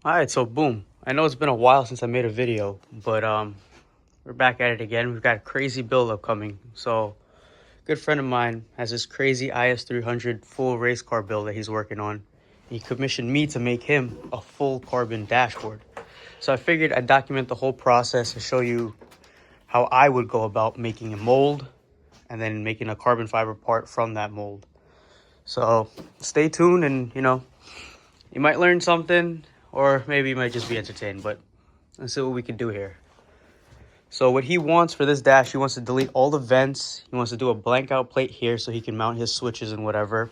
Alright, so boom. I know it's been a while since I made a video, but we're back at it again. We've got a crazy build upcoming. So a good friend of mine has this crazy IS300 full race car build that he's working on. He commissioned me to make him a full carbon dashboard. So I figured I'd document the whole process and show you how I would go about making a mold and then making a carbon fiber part from that mold. So stay tuned, and you might learn something, or maybe you might just be entertained, but let's see what we can do here. So what he wants for this dash, he wants to delete all the vents. He wants to do a blank out plate here so he can mount his switches and whatever.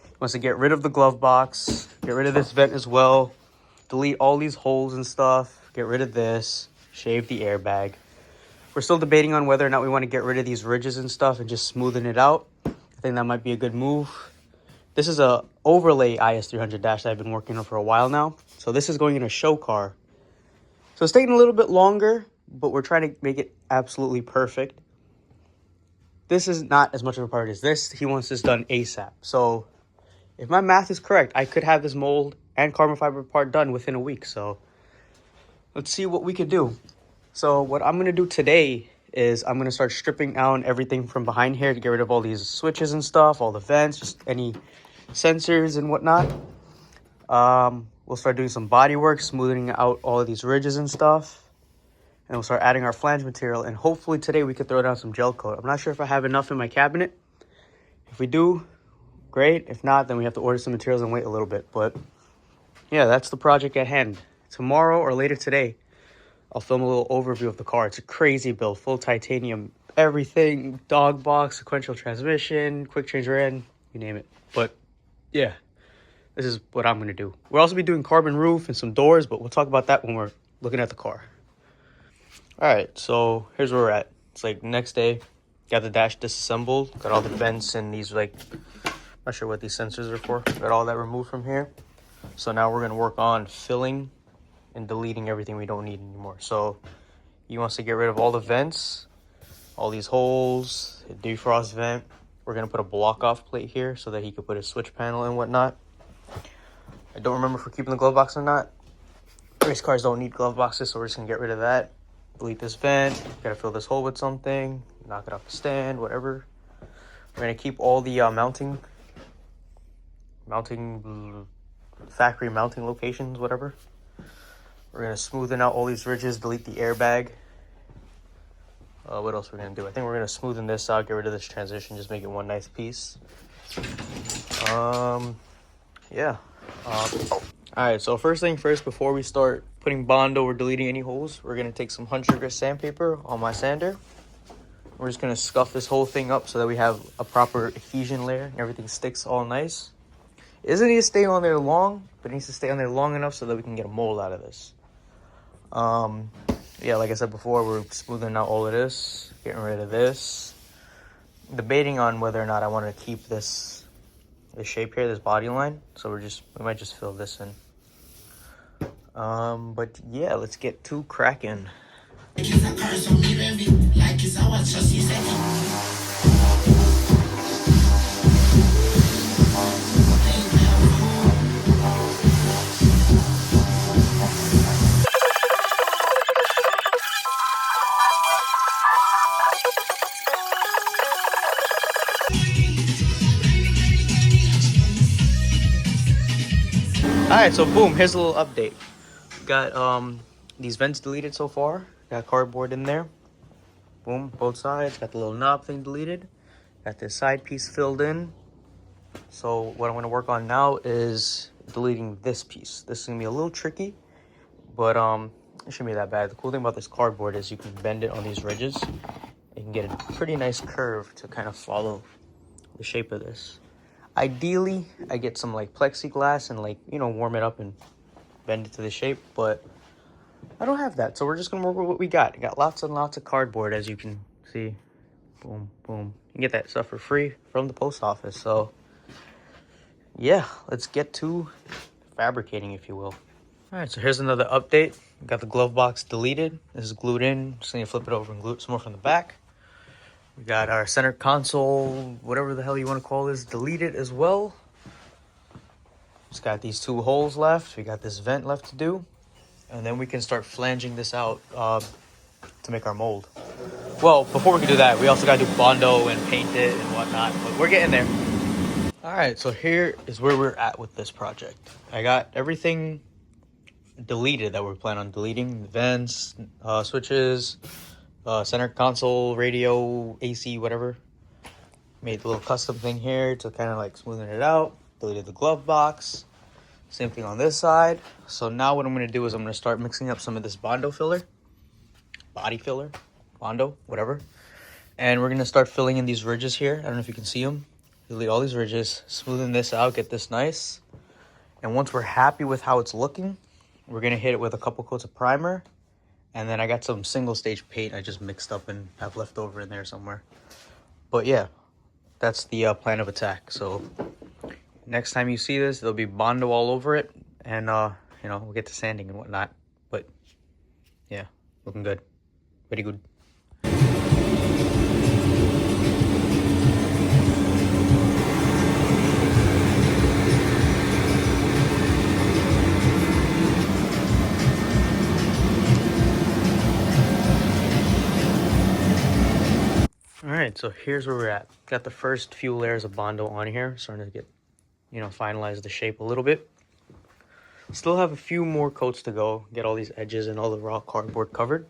He wants to get rid of the glove box, get rid of this vent as well, delete all these holes and stuff, get rid of this, shave the airbag. We're still debating on whether or not we want to get rid of these ridges and stuff and just smoothen it out. I think that might be a good move. This is a overlay IS300 dash that I've been working on for a while now. So this is going in a show car. So it's taking a little bit longer, but we're trying to make it absolutely perfect. This is not as much of a part as this. He wants this done ASAP. So if my math is correct, I could have this mold and carbon fiber part done within a week. So let's see what we can do. So what I'm going to do today is I'm going to start stripping out everything from behind here to get rid of all these switches and stuff, all the vents, just any sensors and whatnot. We'll start doing some body work, smoothing out all of these ridges and stuff. And we'll start adding our flange material. And hopefully today we could throw down some gel coat. I'm not sure if I have enough in my cabinet. If we do, great. If not, then we have to order some materials and wait a little bit. But yeah, that's the project at hand. Tomorrow or later today, I'll film a little overview of the car. It's a crazy build, full titanium, everything, dog box, sequential transmission, quick change rear, you name it. But yeah, this is what I'm going to do. We'll also be doing carbon roof and some doors, but we'll talk about that when we're looking at the car. All right, so here's where we're at. It's like next day, got the dash disassembled, got all the vents and these, like, not sure what these sensors are for. Got all that removed from here. So now we're going to work on filling and deleting everything we don't need anymore. So he wants to get rid of all the vents, all these holes, a defrost vent. We're going to put a block off plate here so that he could put a switch panel and whatnot. I don't remember if we're keeping the glove box or not. Race cars don't need glove boxes, so we're just going to get rid of that. Delete this vent. Got to fill this hole with something. Knock it off the stand, whatever. We're going to keep all the factory mounting locations, whatever. We're going to smoothen out all these ridges, delete the airbag. What else we're going to do? I think we're going to smoothen this out, get rid of this transition, just make it one nice piece. Yeah. Alright, so first thing first, before we start putting bondo or deleting any holes, we're going to take some 100 grit sandpaper on my sander. We're just going to scuff this whole thing up so that we have a proper adhesion layer and everything sticks all nice. It doesn't need to stay on there long, but it needs to stay on there long enough so that we can get a mold out of this. Yeah, like I said before, we're smoothing out all of this, getting rid of this. Debating on whether or not I want to keep this shape here, this body line. So we might just fill this in. But yeah, let's get to cracking. Alright, so boom, here's a little update. Got these vents deleted so far. Got cardboard in there. Boom, both sides. Got the little knob thing deleted. Got this side piece filled in. So what I'm going to work on now is deleting this piece. This is going to be a little tricky, but it shouldn't be that bad. The cool thing about this cardboard is you can bend it on these ridges. You can get a pretty nice curve to kind of follow the shape of this. Ideally, I get some like plexiglass and warm it up and bend it to the shape, but I don't have that. So we're just going to work with what we got. I got lots and lots of cardboard, as you can see. Boom, boom. You can get that stuff for free from the post office. So yeah, let's get to fabricating, if you will. All right, so here's another update. Got the glove box deleted. This is glued in. Just need to flip it over and glue it some more from the back. We got our center console, whatever the hell you want to call this, deleted as well. Just got these two holes left. We got this vent left to do. and then we can start flanging this out to make our mold. Well, before we can do that, we also gotta do bondo and paint it and whatnot, but we're getting there. All right, so here is where we're at with this project. I got everything deleted that we're planning on deleting: the vents, switches, center console, radio, AC, whatever. Made a little custom thing here to kind of like smoothen it out. Deleted the glove box. Same thing on this side. So now what I'm going to do is I'm going to start mixing up some of this bondo filler. Body filler. Bondo, whatever. And we're going to start filling in these ridges here. I don't know if you can see them. Delete all these ridges. Smoothen this out. Get this nice. And once we're happy with how it's looking, we're going to hit it with a couple coats of primer. And then I got some single stage paint I just mixed up and have left over in there somewhere. But yeah, that's the plan of attack. So next time you see this, there'll be bondo all over it, and you know, we'll get to sanding and whatnot. But yeah, looking good, very good. All right, so here's where we're at. Got the first few layers of bondo on here, starting to get, you know, finalize the shape a little bit. Still have a few more coats to go, get all these edges and all the raw cardboard covered.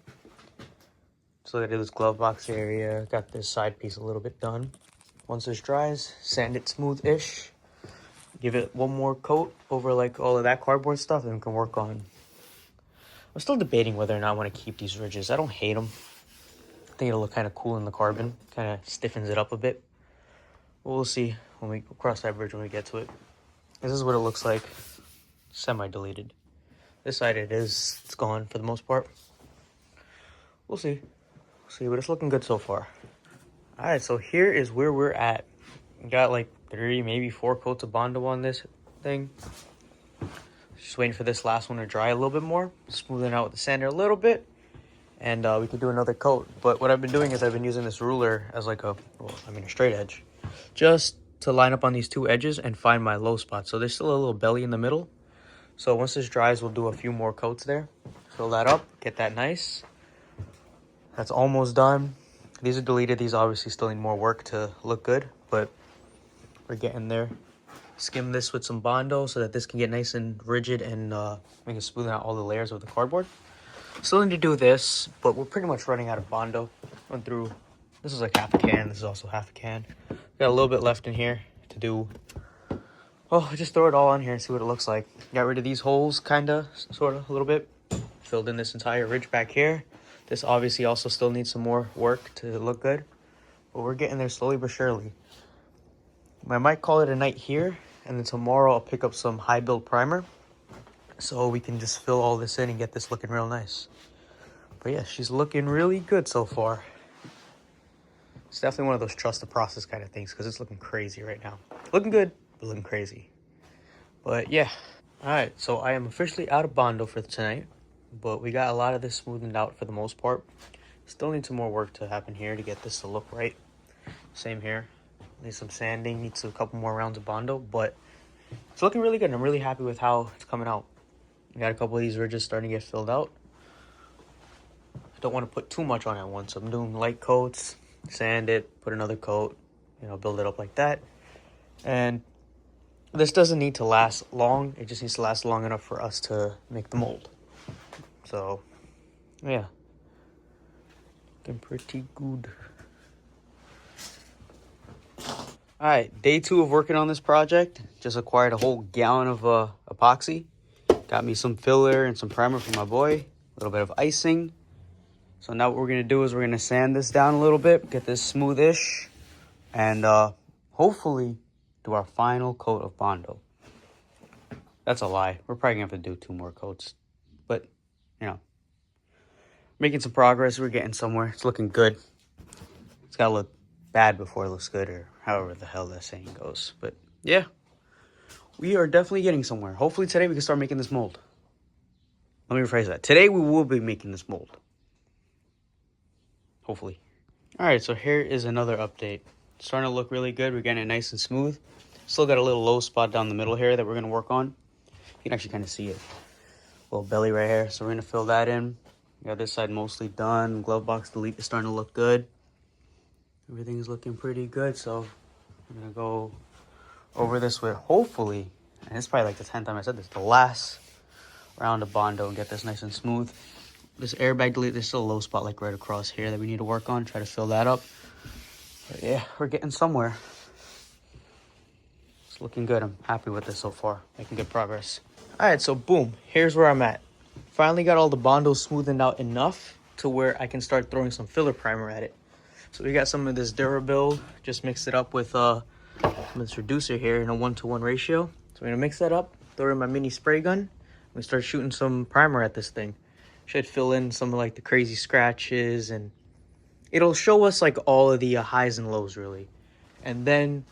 So I did this glove box area, got this side piece a little bit done. Once this dries, sand it smooth-ish. Give it one more coat over like all of that cardboard stuff, and we can work on. I'm still debating whether or not I want to keep these ridges. I don't hate them. I think it'll look kind of cool in the carbon, kind of stiffens it up a bit. But we'll see when we cross that bridge when we get to it. This is what it looks like, semi-deleted. This side it's gone for the most part. We'll see. But it's looking good so far. All right, so here is where we're at. Got like 3, maybe 4 coats of bondo on this thing. Just waiting for this last one to dry a little bit more. Smoothing out with the sander a little bit. And we could do another coat. But what I've been doing is I've been using this ruler as like a straight edge. Just to line up on these 2 edges and find my low spot. So there's still a little belly in the middle. So once this dries, we'll do a few more coats there. Fill that up, get that nice. That's almost done. These are deleted. These obviously still need more work to look good, but we're getting there. Skim this with some bondo so that this can get nice and rigid, and we can smoothen out all the layers of the cardboard. Still need to do this, but we're pretty much running out of bondo. Went through, this is like half a can. This is also half a can. Got a little bit left in here to do. Oh, just throw it all on here and see what it looks like. Got rid of these holes, kinda, sorta, a little bit. Filled in this entire ridge back here. This obviously also still needs some more work to look good, but we're getting there slowly but surely. I might call it a night here, and then tomorrow I'll pick up some high build primer so we can just fill all this in and get this looking real nice. But yeah, she's looking really good so far. It's definitely one of those trust the process kind of things because it's looking crazy right now. Looking good, but looking crazy. But yeah. All right, so I am officially out of bondo for tonight. But we got a lot of this smoothened out for the most part. Still need some more work to happen here to get this to look right. Same here. Need some sanding, needs a couple more rounds of bondo, but it's looking really good. And I'm really happy with how it's coming out. We got a couple of these ridges starting to get filled out. I don't want to put too much on at once. So I'm doing light coats, sand it, put another coat, you know, build it up like that. And this doesn't need to last long. It just needs to last long enough for us to make the mold. So, yeah, looking pretty good. All right, day 2 of working on this project. Just acquired a whole gallon of epoxy. Got me some filler and some primer for my boy. A little bit of icing. So now what we're gonna do is we're gonna sand this down a little bit, get this smoothish, and hopefully do our final coat of bondo. That's a lie. We're probably gonna have to do 2 more coats, but you know, making some progress. We're getting somewhere. It's looking good. It's gotta look bad before it looks good, or however the hell that saying goes. But yeah, we are definitely getting somewhere. Hopefully today we can start making this mold. Let me rephrase that. Today we will be making this mold. Hopefully. All right, so here is another update. It's starting to look really good. We're getting it nice and smooth. Still got a little low spot down the middle here that we're gonna work on. You can actually kind of see it. little belly right here. So we're gonna fill that in. We got this side mostly done. Glove box delete is starting to look good. Everything's looking pretty good. So I'm gonna go over this with, hopefully, and it's probably like the 10th time I said this, the last round of bondo, and get this nice and smooth. This airbag delete, there's still a low spot like right across here that we need to work on. Try to fill that up. But yeah, we're getting somewhere. It's looking good. I'm happy with this so far. Making good progress. All right, so boom, here's where I'm at. Finally got all the bondo smoothened out enough to where I can start throwing some filler primer at it. So we got some of this Durabuild, just mixed it up with some of this reducer here in a 1-to-1 ratio. So we're gonna mix that up, throw in my mini spray gun, and start shooting some primer at this thing. Should fill in some of like the crazy scratches, and it'll show us like all of the highs and lows really. And then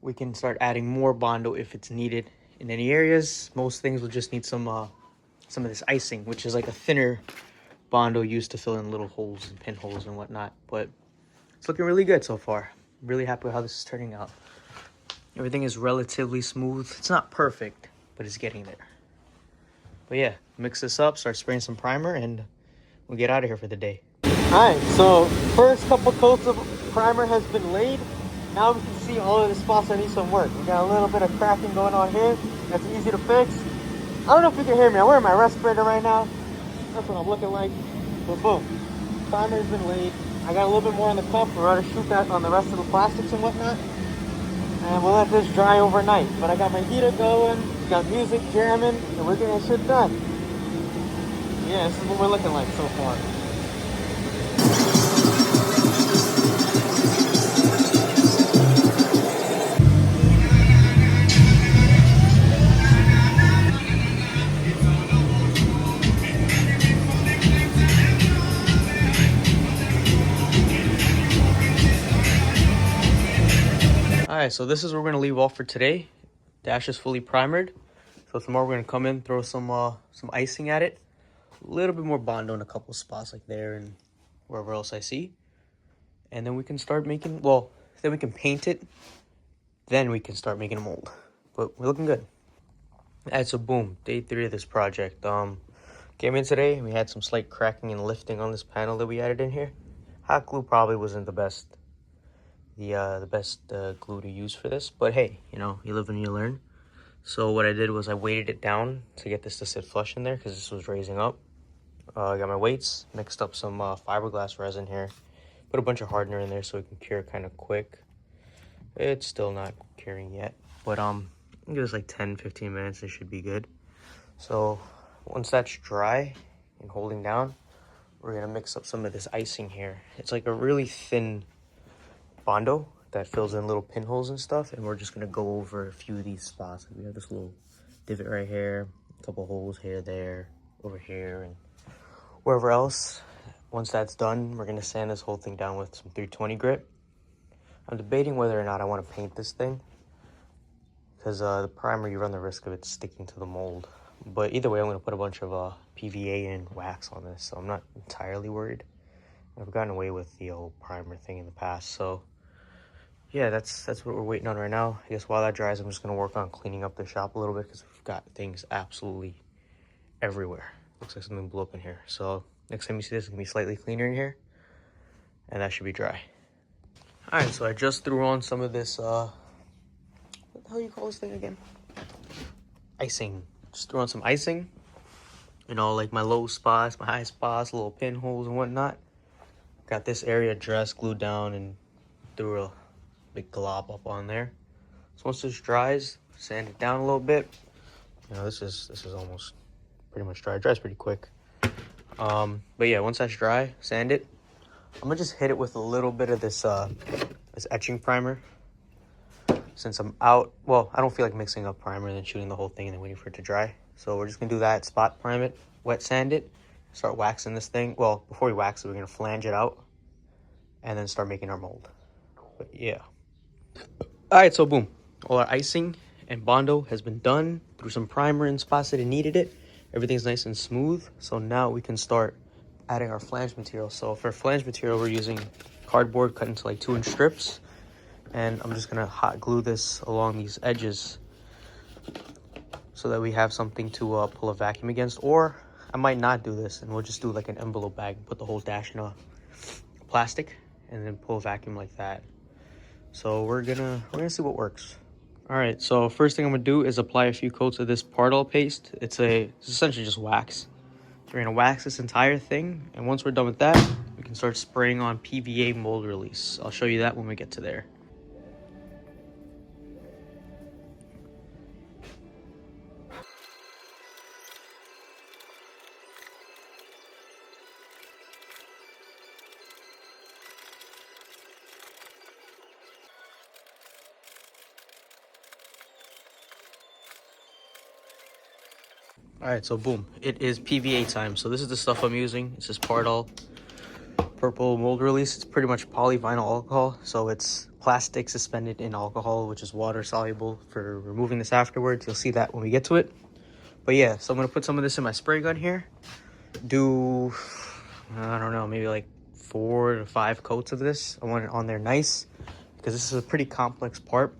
we can start adding more bondo if it's needed in any areas. Most things will just need some of this icing, which is like a thinner bondo used to fill in little holes and pinholes and whatnot. But it's looking really good so far. I'm really happy with how this is turning out. Everything is relatively smooth. It's not perfect, but it's getting there. But yeah, mix this up, start spraying some primer, and we'll get out of here for the day. Alright, so first couple coats of primer has been laid. Now we can see all of the spots that need some work. We got a little bit of cracking going on here. That's easy to fix. I don't know if you can hear me. I'm wearing my respirator right now. That's what I'm looking like. But boom, primer has been laid. I got a little bit more on the cup. We're going to shoot that on the rest of the plastics and whatnot. And we'll let this dry overnight. But I got my heater going, got music jamming, and we're getting shit done. Yeah, this is what we're looking like so far. Alright, so this is where we're going to leave off for today. Dash is fully primered. So tomorrow we're going to come in, throw some icing at it. A little bit more bondo in a couple spots like there and wherever else I see. And then we can start making, well, then we can paint it. Then we can start making a mold. But we're looking good. Alright, so boom, day 3 of this project. Came in today and we had some slight cracking and lifting on this panel that we added in here. Hot glue probably wasn't the best glue to use for this, but hey, you know, you live and you learn. So what I did was I weighted it down to get this to sit flush in there because this was raising up. I got my weights, mixed up some fiberglass resin here, put a bunch of hardener in there so it can cure kind of quick. It's still not curing yet, but give us like 10-15 minutes, it should be good. So once that's dry and holding down, we're gonna mix up some of this icing here. It's like a really thin bondo that fills in little pinholes and stuff, and we're just gonna go over a few of these spots. We have this little divot right here, a couple holes here, there, over here, and wherever else. Once that's done, we're gonna sand this whole thing down with some 320 grit. I'm debating whether or not I want to paint this thing because the primer, you run the risk of it sticking to the mold. But either way, I'm gonna put a bunch of PVA and wax on this, so I'm not entirely worried. I've gotten away with the old primer thing in the past, so yeah, that's what we're waiting on right now. I guess while that dries, I'm just going to work on cleaning up the shop a little bit because we've got things absolutely everywhere. Looks like something blew up in here. So next time you see this, it's going to be slightly cleaner in here, and that should be dry. All right, so I just threw on some of this, what the hell you call this thing again? Icing. Just threw on some icing. You know, like my low spots, my high spots, little pinholes and whatnot. Got this area dressed, glued down, and threw a big glob up on there. So once this dries, sand it down a little bit. You know, this is almost pretty much dry. It dries pretty quick. But yeah, once that's dry, sand it. I'm gonna just hit it with a little bit of this this etching primer. Since I'm out, well, I don't feel like mixing up primer and then shooting the whole thing and then waiting for it to dry. So we're just gonna do that, spot prime it, wet sand it, start waxing this thing. Well, before we wax it, we're gonna flange it out and then start making our mold. But yeah. All right, so boom, all our icing and bondo has been done. Threw some primer in spots that it needed it. Everything's nice and smooth. So now we can start adding our flange material. So for flange material, we're using cardboard cut into like 2-inch strips. And I'm just gonna hot glue this along these edges so that we have something to pull a vacuum against. Or I might not do this and we'll just do like an envelope bag, put the whole dash in a plastic and then pull a vacuum like that. So we're gonna see what works. All right, so first thing I'm gonna do is apply a few coats of this Pardal paste. It's essentially just wax. So we're gonna wax this entire thing, and once we're done with that, we can start spraying on PVA mold release. I'll show you that when we get to there. All right, so boom, it is PVA time. So this is the stuff I'm using. It's this Pardal purple mold release. It's pretty much polyvinyl alcohol, so it's plastic suspended in alcohol, which is water soluble for removing this afterwards. You'll see that when we get to it. But yeah, so I'm gonna put some of this in my spray gun here. Do, I don't know, maybe like 4 to 5 coats of this. I want it on there nice because this is a pretty complex part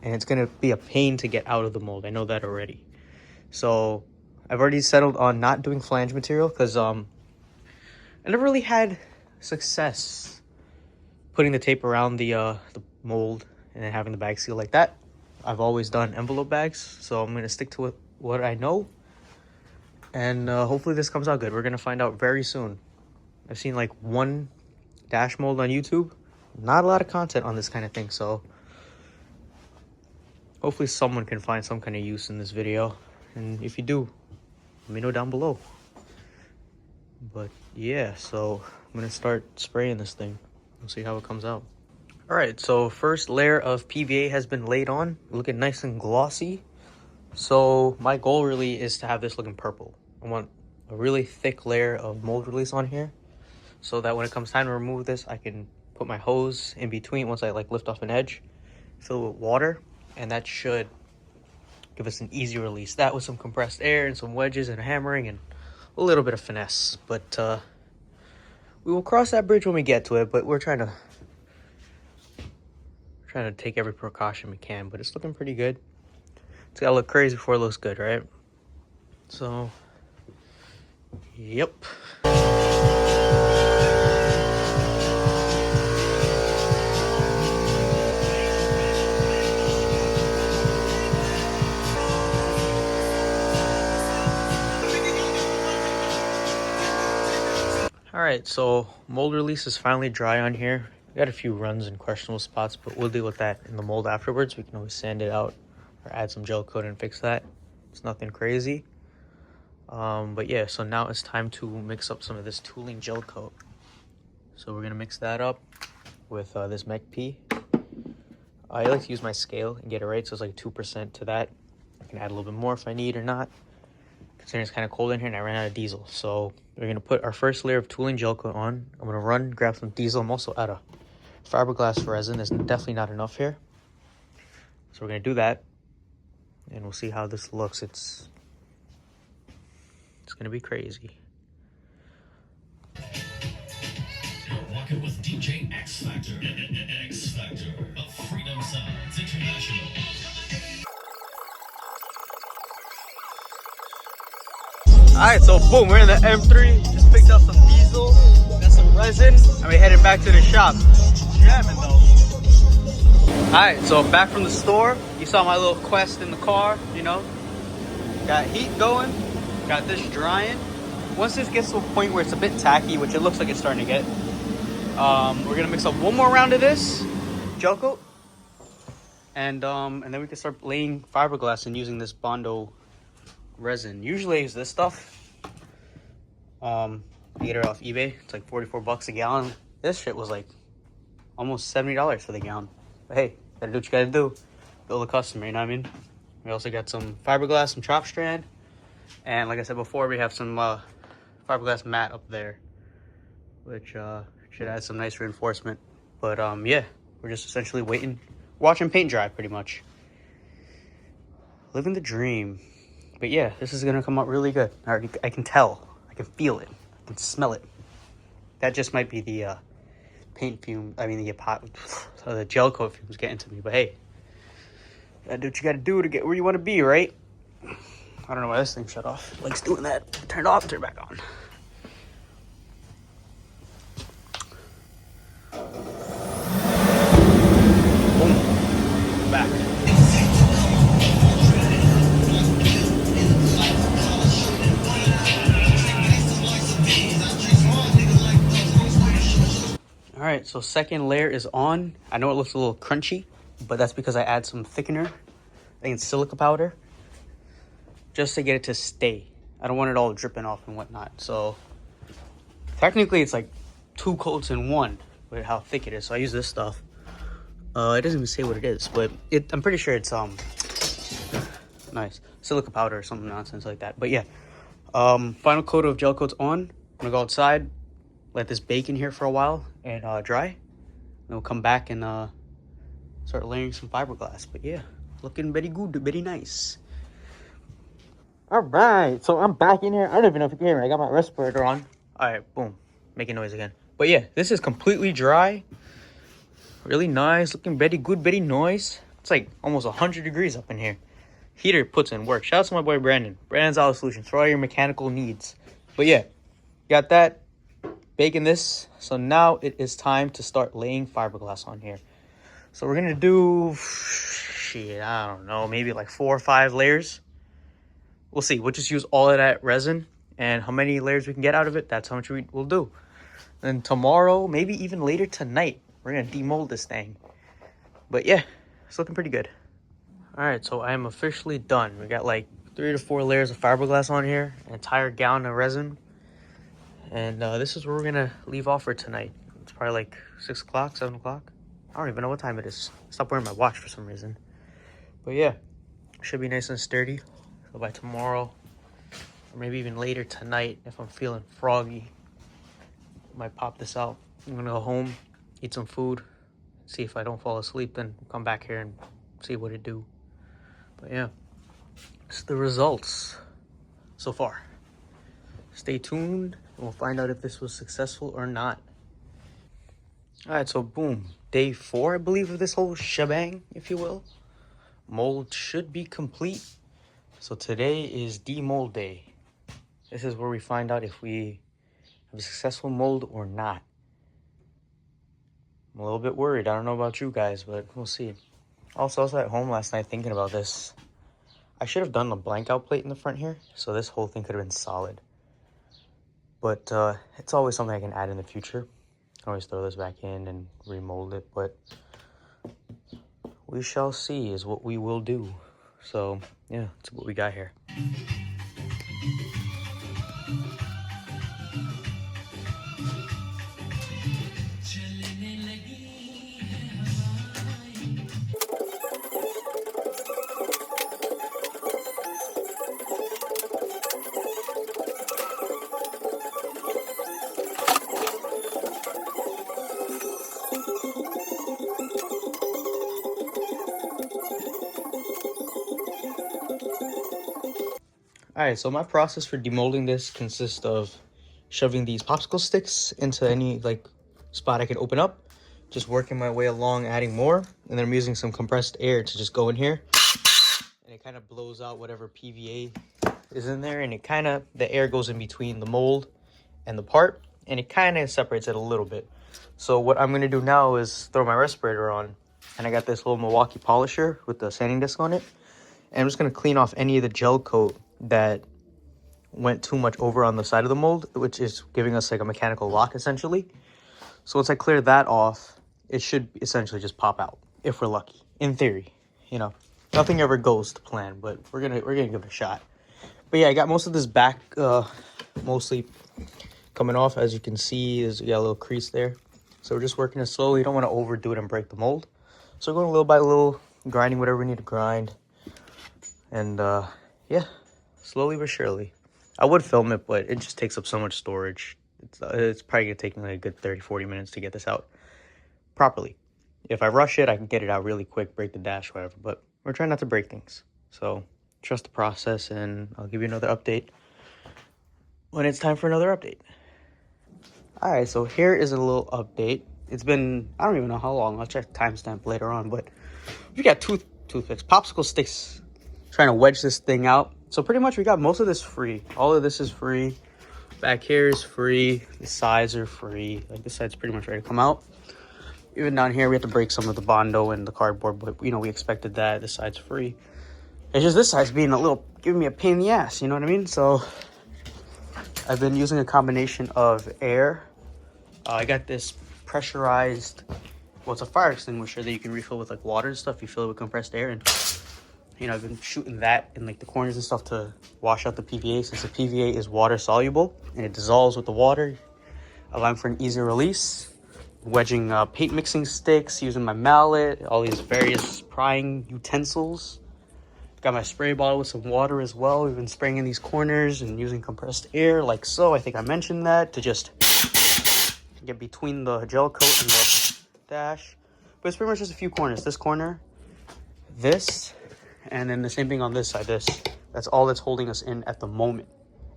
and it's gonna be a pain to get out of the mold. I know that already. So I've already settled on not doing flange material because I never really had success putting the tape around the mold and then having the bag seal like that. I've always done envelope bags, so I'm gonna stick to what I know, and hopefully this comes out good. We're gonna find out very soon. I've seen like one dash mold on YouTube, not a lot of content on this kind of thing, so hopefully someone can find some kind of use in this video, and if you do, let me know down below. But yeah, so I'm gonna start spraying this thing. We'll see how it comes out. All right, so first layer of PVA has been laid on, looking nice and glossy. So my goal really is to have this looking purple. I want a really thick layer of mold release on here so that when it comes time to remove this, I can put my hose in between once I like lift off an edge, fill it with water, and that should give us an easy release. That with some compressed air and some wedges and hammering and a little bit of finesse. But we will cross that bridge when we get to it, but we're trying to take every precaution we can, but it's looking pretty good. It's gotta look crazy before it looks good, right? So, yep. All right, so mold release is finally dry on here. We got a few runs and questionable spots, but we'll deal with that in the mold afterwards. We can always sand it out or add some gel coat and fix that. It's nothing crazy. But yeah, so now it's time to mix up some of this tooling gel coat. So we're gonna mix that up with this Mech P. I like to use my scale and get it right, so it's like 2% to that. I can add a little bit more if I need or not, considering it's kind of cold in here and I ran out of diesel. So we're gonna put our first layer of tooling gel coat on. I'm gonna grab some diesel. I'm also out of fiberglass resin. There's definitely not enough here. So we're gonna do that and we'll see how this looks. It's gonna be crazy. You're walking with DJ X Factor. X Factor of Freedom Sounds International. Alright, so boom, we're in the M3. Just picked up some diesel, got some resin, and we're heading back to the shop. Jamming though. Alright, so back from the store. You saw my little quest in the car, you know. Got heat going, got this drying. Once this gets to a point where it's a bit tacky, which it looks like it's starting to get, we're gonna mix up one more round of this gel coat, and then we can start laying fiberglass and using this bondo resin. Usually I use this stuff. I get it off eBay. It's like 44 bucks a gallon. This shit was like almost $70 for the gallon. But hey, gotta do what you gotta do. Build a customer, you know what I mean? We also got some fiberglass, some chop strand, and like I said before, we have some fiberglass mat up there, which should add some nice reinforcement. But yeah, we're just essentially waiting, watching paint dry pretty much. Living the dream. But yeah, this is gonna come out really good. I can tell, I can feel it, I can smell it. That just might be the paint fume, I mean the gel coat fumes getting to me. But hey, gotta do what you gotta do to get where you wanna be, right? I don't know why this thing shut off. Likes doing that. Turn it off, turn it back on. Boom. Back. All right, so second layer is on. I know it looks a little crunchy, but that's because I add some thickener. I think it's silica powder, just to get it to stay. I don't want it all dripping off and whatnot. So technically it's like 2 coats in one with how thick it is. So I use this stuff. It doesn't even say what it is, but I'm pretty sure it's nice silica powder or something nonsense like that. But yeah, final coat of gel coat's on. I'm gonna go outside, let this bake in here for a while and dry. Then we'll come back and start layering some fiberglass. But yeah, looking very good, very nice. All right, so I'm back in here. I don't even know if you can hear me. I got my respirator on. All right, boom, making noise again. But yeah, this is completely dry. Really nice, looking very good, very nice. It's like almost 100 degrees up in here. Heater puts in work. Shout out to my boy Brandon. Brandon's Auto Solutions for all your mechanical needs. But yeah, got that, baking this. So now it is time to start laying fiberglass on here. So we're gonna do, shit, I don't know, maybe like 4 or 5 layers. We'll see. We'll just use all of that resin, and how many layers we can get out of it, that's how much we'll do. Then tomorrow, maybe even later tonight, we're gonna demold this thing. But yeah, it's looking pretty good. All right, so I am officially done. We got like 3 to 4 layers of fiberglass on here, an entire gallon of resin. And this is where we're gonna leave off for tonight. It's probably like 6 o'clock, 7 o'clock. I don't even know what time it is. I stopped wearing my watch for some reason. But yeah, should be nice and sturdy. So by tomorrow, or maybe even later tonight, if I'm feeling froggy, I might pop this out. I'm gonna go home, eat some food, see if I don't fall asleep, then come back here and see what it do. But yeah, it's the results so far. Stay tuned, and we'll find out if this was successful or not. All right, so boom, day 4, I believe, of this whole shebang, if you will. Mold should be complete. So today is demold day. This is where we find out if we have a successful mold or not. I'm a little bit worried. I don't know about you guys, but we'll see. Also, I was at home last night thinking about this. I should have done the blank out plate in the front here, so this whole thing could have been solid. But it's always something I can add in the future. I can always throw this back in and remold it, but we shall see is what we will do. So yeah, that's what we got here. Alright, so my process for demolding this consists of shoving these popsicle sticks into any like spot I can open up, just working my way along, adding more, and then I'm using some compressed air to just go in here, and it kind of blows out whatever PVA is in there, and it kind of, the air goes in between the mold and the part, and it kind of separates it a little bit. So what I'm going to do now is throw my respirator on, and I got this little Milwaukee polisher with the sanding disc on it, and I'm just going to clean off any of the gel coat that went too much over on the side of the mold, which is giving us like a mechanical lock essentially. So once I clear that off, it should essentially just pop out if we're lucky, in theory. You know, nothing ever goes to plan, but we're gonna give it a shot. But yeah, I got most of this back mostly coming off. As you can see, there's got a little crease there, so we're just working it slowly. You don't want to overdo it and break the mold, so we're going little by little, grinding whatever we need to grind, and yeah, slowly but surely. I would film it, but it just takes up so much storage. It's probably gonna take me like a good 30-40 minutes to get this out properly. If I rush it, I can get it out really quick, break the dash, whatever, but we're trying not to break things. So trust the process, and I'll give you another update when it's time for another update. All right, so here is a little update. It's been, I don't even know how long. I'll check timestamp later on, but we got toothpicks, popsicle sticks trying to wedge this thing out. So pretty much we got most of this free. All of this is free. Back here is free. The sides are free. Like this side's pretty much ready to come out. Even down here we have to break some of the bondo and the cardboard, but you know, we expected that. This side's free. It's just this side's being a little, giving me a pain in the ass, you know what I mean? So I've been using a combination of air. I got this pressurized, well, it's a fire extinguisher that you can refill with like water and stuff. You fill it with compressed air, and you know, I've been shooting that in like the corners and stuff to wash out the PVA, since the PVA is water soluble and it dissolves with the water, allowing for an easier release. Wedging paint mixing sticks, using my mallet, all these various prying utensils. Got my spray bottle with some water as well. We've been spraying in these corners and using compressed air like so. I think I mentioned that, to just get between the gel coat and the dash. But it's pretty much just a few corners. This corner, this, and then the same thing on this side, this. That's all that's holding us in at the moment.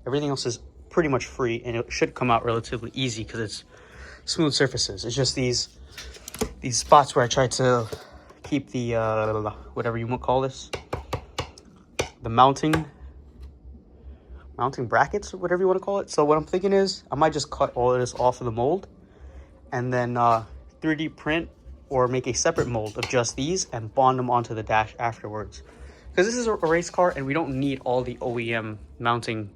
Everything else is pretty much free, and it should come out relatively easy because it's smooth surfaces. It's just these spots where I try to keep the whatever you want to call this, the mounting brackets, or whatever you want to call it. So what I'm thinking is I might just cut all of this off of the mold and then 3D print or make a separate mold of just these and bond them onto the dash afterwards, because this is a race car and we don't need all the OEM mounting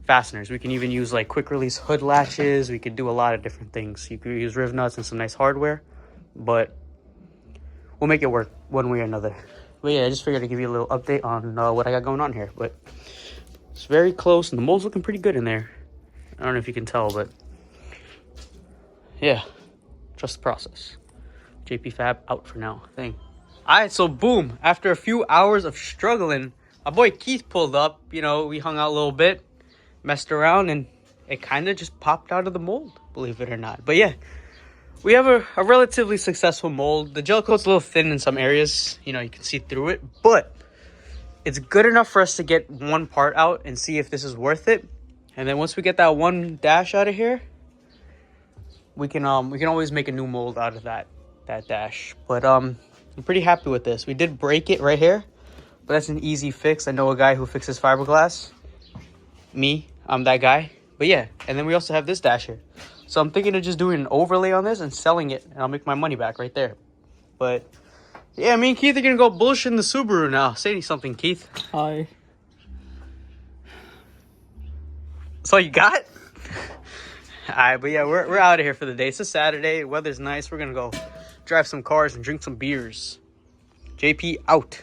fasteners. We can even use like quick release hood latches. We could do a lot of different things. You could use riv nuts and some nice hardware, but we'll make it work one way or another. But yeah, I just figured to give you a little update on what I got going on here. But it's very close and the mold's looking pretty good in there. I don't know if you can tell, but yeah, trust the process. JP Fab out for now. Thing. All right, so boom, after a few hours of struggling, my boy Keith pulled up. You know, we hung out a little bit, messed around, and it kind of just popped out of the mold, believe it or not. But yeah, we have a relatively successful mold. The gel coat's a little thin in some areas, you know, you can see through it, but it's good enough for us to get one part out and see if this is worth it. And then once we get that one dash out of here, we can always make a new mold out of that dash. But I'm pretty happy with this. We did break it right here, but that's an easy fix. I know a guy who fixes fiberglass. Me, I'm that guy. But yeah, and then we also have this dash here. So I'm thinking of just doing an overlay on this and selling it, and I'll make my money back right there. But yeah, me and Keith are gonna go bullshit in the Subaru now. Say something, Keith. Hi. That's all you got? Alright, but yeah, we're out of here for the day. It's a Saturday, weather's nice. We're gonna go drive some cars and drink some beers. JP out.